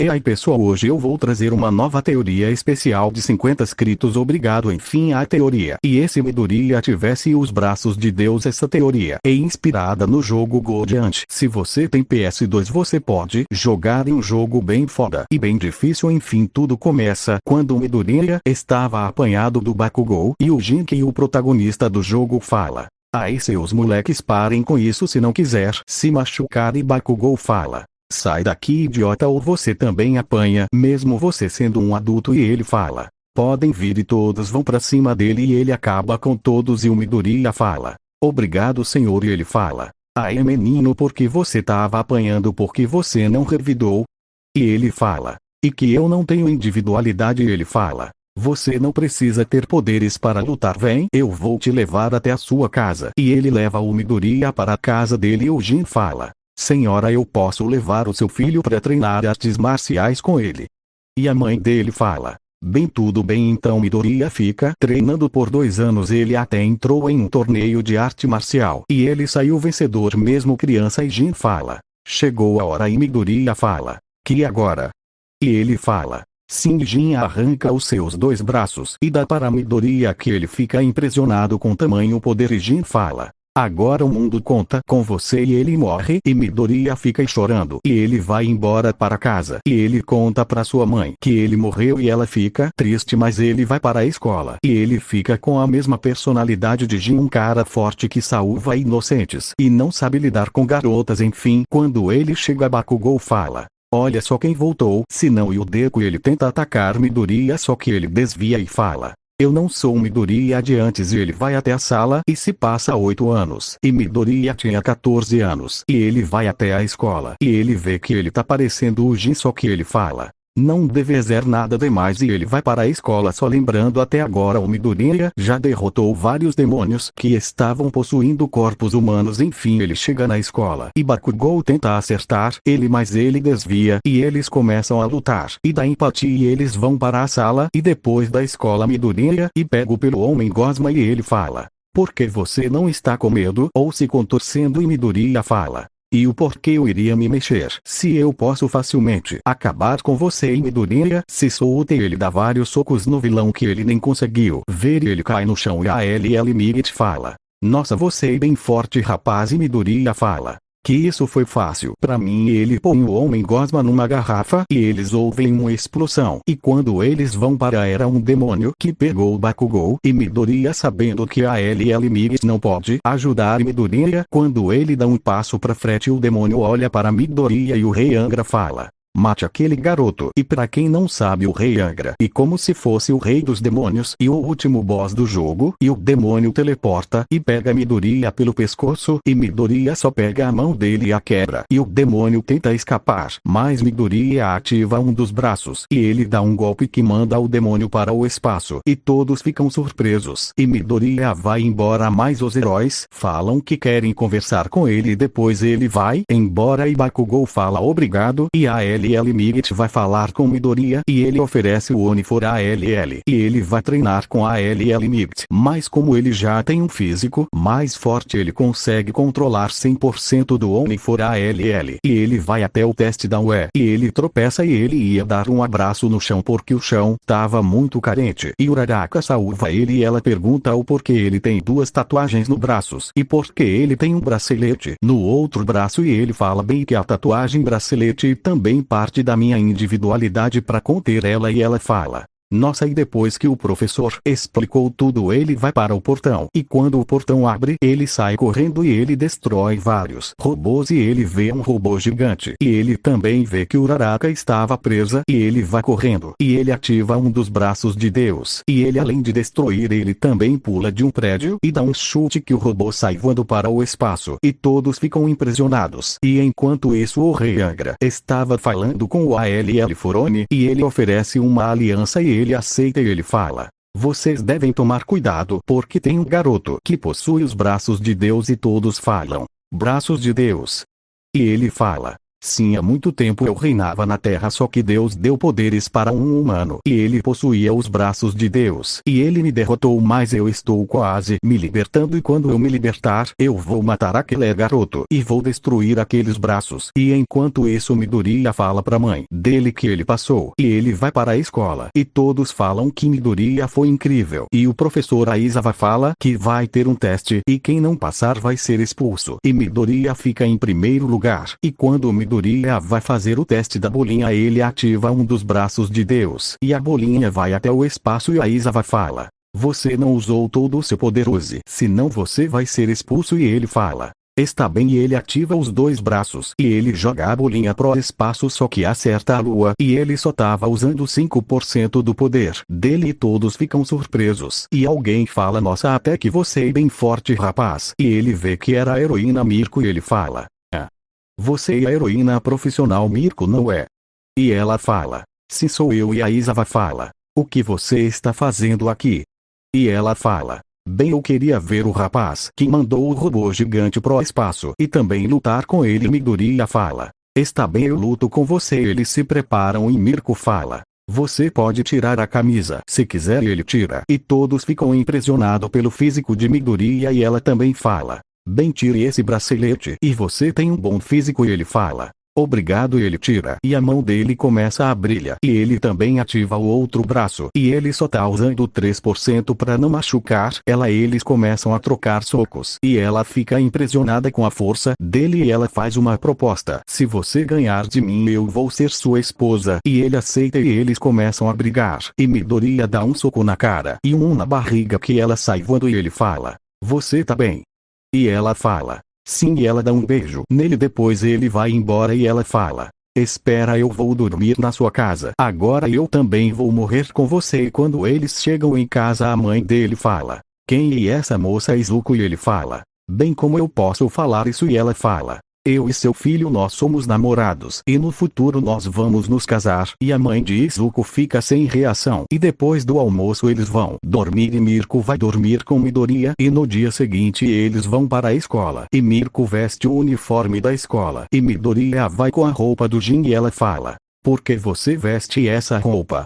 E aí pessoal, hoje eu vou trazer uma nova teoria especial de 50 escritos. Obrigado. Enfim, a teoria. E esse Midoriya tivesse os braços de Deus. Essa teoria é inspirada no jogo Godiant. Se você tem PS2, você pode jogar em um jogo bem foda e bem difícil. Enfim, tudo começa quando o Midoriya estava apanhado do Bakugou e o Jinki, o protagonista do jogo, fala: "Aí seus moleques, parem com isso se não quiser se machucar." E Bakugou fala: "Sai daqui, idiota, ou você também apanha, mesmo você sendo um adulto." E ele fala: "Podem vir." E todos vão pra cima dele e ele acaba com todos. E o Midoriya fala: "Obrigado, senhor." E ele fala: "Aí menino, porque você tava apanhando porque você não revidou?" E ele fala: "E que eu não tenho individualidade." E ele fala: "Você não precisa ter poderes para lutar, vem, eu vou te levar até a sua casa." E ele leva o Midoriya para a casa dele e o Jin fala: "Senhora, eu posso levar o seu filho para treinar artes marciais com ele?" E a mãe dele fala: "Bem, tudo bem." Então Midoriya fica treinando por 2 anos. Ele até entrou em um torneio de arte marcial e ele saiu vencedor mesmo criança. E Jin fala: "Chegou a hora." E Midoriya fala: "Que agora?" E ele fala: "Sim." Jin arranca os seus 2 braços e dá para Midoriya, que ele fica impressionado com tamanho poder. E Jin fala: "Agora o mundo conta com você." E ele morre e Midoriya fica chorando e ele vai embora para casa e ele conta para sua mãe que ele morreu e ela fica triste, mas ele vai para a escola e ele fica com a mesma personalidade de Jin, um cara forte que salva inocentes e não sabe lidar com garotas. Enfim, quando ele chega, Bakugou fala: "Olha só quem voltou." Senão, e o Deku, ele tenta atacar Midoriya, só que ele desvia e fala: "Eu não sou o Midoriya de antes." E ele vai até a sala e se passa 8 anos. E Midoriya tinha 14 anos. E ele vai até a escola e ele vê que ele tá parecendo o Jin, só que ele fala: "Não deve ser nada demais." E ele vai para a escola só lembrando: até agora o Midoriya já derrotou vários demônios que estavam possuindo corpos humanos. Enfim, ele chega na escola e Bakugou tenta acertar ele, mas ele desvia e eles começam a lutar e dá empate e eles vão para a sala. E depois da escola, Midoriya e pego pelo Homem Gosma e ele fala: "Por que você não está com medo ou se contorcendo?" E Midoriya fala: "E o porquê eu iria me mexer se eu posso facilmente acabar com você?" E Midoriya se solta e ele dá vários socos no vilão que ele nem conseguiu ver e ele cai no chão. E a LL Migit fala: "Nossa, você é bem forte, rapaz." E Midoriya fala: "Que isso foi fácil pra mim." E ele põe o Homem Gosma numa garrafa e eles ouvem uma explosão. E quando eles vão para, era um demônio que pegou o Bakugou. E Midoriya, sabendo que a LL Migit não pode ajudar Midoriya, quando ele dá um passo pra frente, o demônio olha para Midoriya e o Rei Angra fala: "Mate aquele garoto." E pra quem não sabe, o Rei Angra e como se fosse o rei dos demônios e o último boss do jogo. E o demônio teleporta e pega Midoriya pelo pescoço e Midoriya só pega a mão dele e a quebra. E o demônio tenta escapar, mas Midoriya ativa um dos braços e ele dá um golpe que manda o demônio para o espaço e todos ficam surpresos. E Midoriya vai embora, mas os heróis falam que querem conversar com ele e depois ele vai embora. E Bakugou fala obrigado e a LL Migit vai falar com Midoriya e ele oferece o Oni for a LL e ele vai treinar com a LL Migit, mas como ele já tem um físico mais forte, ele consegue controlar 100% do Oni for a LL e ele vai até o teste da UE e ele tropeça e ele ia dar um abraço no chão porque o chão tava muito carente. E Uraraka salva ele e ela pergunta o porquê ele tem 2 tatuagens no braços e porque ele tem um bracelete no outro braço. E ele fala bem que a tatuagem bracelete também parte da minha individualidade para conter ela. E ela fala: "Nossa." E depois que o professor explicou tudo, ele vai para o portão e quando o portão abre, ele sai correndo e ele destrói vários robôs e ele vê um robô gigante e ele também vê que Uraraka estava presa e ele vai correndo e ele ativa um dos braços de Deus e ele, além de destruir, ele também pula de um prédio e dá um chute que o robô sai voando para o espaço e todos ficam impressionados. E enquanto isso, o Rei Angra estava falando com o ALL Furone e ele oferece uma aliança e ele aceita e ele fala: "Vocês devem tomar cuidado porque tem um garoto que possui os braços de Deus." E todos falam: "Braços de Deus?" E ele fala: Sim, há muito tempo eu reinava na Terra, só que Deus deu poderes para um humano e ele possuía os braços de Deus. E ele me derrotou, mas eu estou quase me libertando, e quando eu me libertar, eu vou matar aquele garoto e vou destruir aqueles braços. E enquanto isso, Midoriya fala pra mãe dele que ele passou e ele vai para a escola. E todos falam que Midoriya foi incrível. E o professor Aizawa fala que vai ter um teste e quem não passar vai ser expulso. E Midoriya fica em primeiro lugar. E quando Midoriya vai fazer o teste da bolinha, ele ativa um dos braços de Deus. E a bolinha vai até o espaço e Aizawa fala: você não usou todo o seu poder, use, senão você vai ser expulso. E ele fala: está bem, e ele ativa os dois braços e ele joga a bolinha pro espaço, só que acerta a lua e ele só tava usando 5% do poder dele e todos ficam surpresos. E alguém fala: nossa, até que você é bem forte, rapaz. E ele vê que era a heroína Mirko e ele fala: você é a heroína profissional Mirko, não é? E ela fala: sim, sou eu. E a Aizawa fala: o que você está fazendo aqui? E ela fala: bem, eu queria ver o rapaz que mandou o robô gigante pro espaço e também lutar com ele. Midoriya fala: está bem, eu luto com você. Eles se preparam e Mirko fala: você pode tirar a camisa se quiser. E ele tira e todos ficam impressionados pelo físico de Midoriya e ela também fala: bem, tire esse bracelete e você tem um bom físico. E ele fala: obrigado. E ele tira e a mão dele começa a brilhar e ele também ativa o outro braço e ele só tá usando 3% para não machucar ela. Eles começam a trocar socos e ela fica impressionada com a força dele e ela faz uma proposta: se você ganhar de mim, eu vou ser sua esposa. E ele aceita e eles começam a brigar e Midoriya dá um soco na cara e um na barriga que ela sai voando e ele fala: você tá bem? E ela fala: sim. E ela dá um beijo nele. Depois ele vai embora e ela fala: espera, eu vou dormir na sua casa. Agora eu também vou morrer com você. E quando eles chegam em casa, a mãe dele fala: quem é essa moça, Izuku? E ele fala: bem, como eu posso falar isso? E ela fala: eu e seu filho, nós somos namorados e no futuro nós vamos nos casar. E a mãe de Izuku fica sem reação. E depois do almoço eles vão dormir e Mirko vai dormir com Midoriya. E no dia seguinte eles vão para a escola e Mirko veste o uniforme da escola e Midoriya vai com a roupa do Jin e ela fala: por que você veste essa roupa?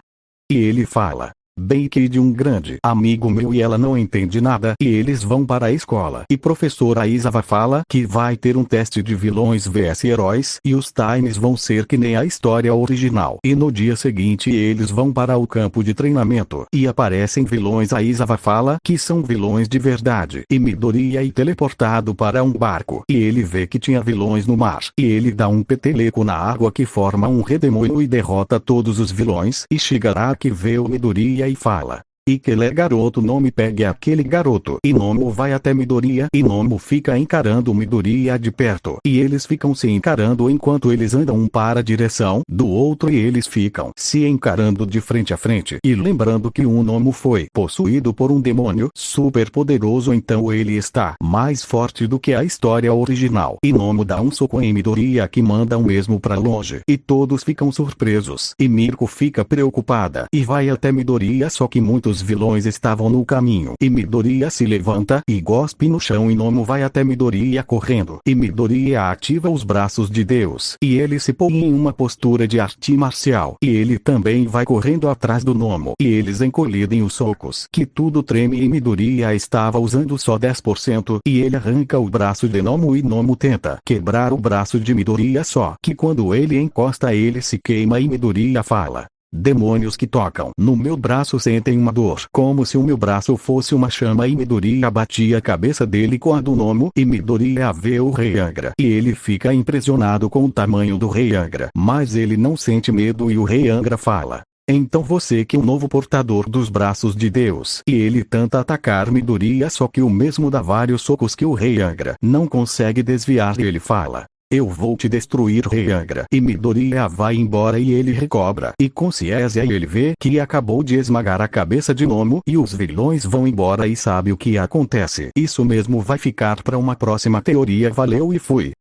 E ele fala: bem, que de um grande amigo meu. E ela não entende nada e eles vão para a escola e professor Aizawa fala que vai ter um teste de vilões vs heróis e os times vão ser que nem a história original. E no dia seguinte eles vão para o campo de treinamento e aparecem vilões. Aizawa fala que são vilões de verdade e Midoriya é teleportado para um barco e ele vê que tinha vilões no mar e ele dá um peteleco na água que forma um redemoinho e derrota todos os vilões. E Shigaraki vê o Midoriya e fala: e que garoto, Nomu, pegue aquele garoto. E Nomu vai até Midoriya e Nomu fica encarando o Midoriya de perto e eles ficam se encarando enquanto eles andam um para a direção do outro e eles ficam se encarando de frente a frente. E lembrando que o Nomu foi possuído por um demônio super poderoso, então ele está mais forte do que a história original. E Nomu dá um soco em Midoriya que manda o mesmo para longe e todos ficam surpresos e Mirko fica preocupada e vai até Midoriya, só que muitos vilões estavam no caminho e Midoriya se levanta e gospe no chão e Nomu vai até Midoriya correndo e Midoriya ativa os braços de Deus e ele se põe em uma postura de arte marcial e ele também vai correndo atrás do Nomu e eles encolhem os socos que tudo treme e Midoriya estava usando só 10% e ele arranca o braço de Nomu e Nomu tenta quebrar o braço de Midoriya, só que quando ele encosta ele se queima e Midoriya fala: demônios que tocam no meu braço sentem uma dor como se o meu braço fosse uma chama. E Midoriya batia a cabeça dele com a do Nomu e Midoriya vê o Rei Angra e ele fica impressionado com o tamanho do Rei Angra, mas ele não sente medo e o Rei Angra fala: então você que é o novo portador dos braços de Deus. E ele tenta atacar Midoriya, só que o mesmo dá vários socos que o Rei Angra não consegue desviar e ele fala: eu vou te destruir, Rei Angra. E Midoriya vai embora e ele recobra e consciência e ele vê que acabou de esmagar a cabeça de Nomu e os vilões vão embora e sabe o que acontece. Isso mesmo vai ficar para uma próxima teoria. Valeu e fui.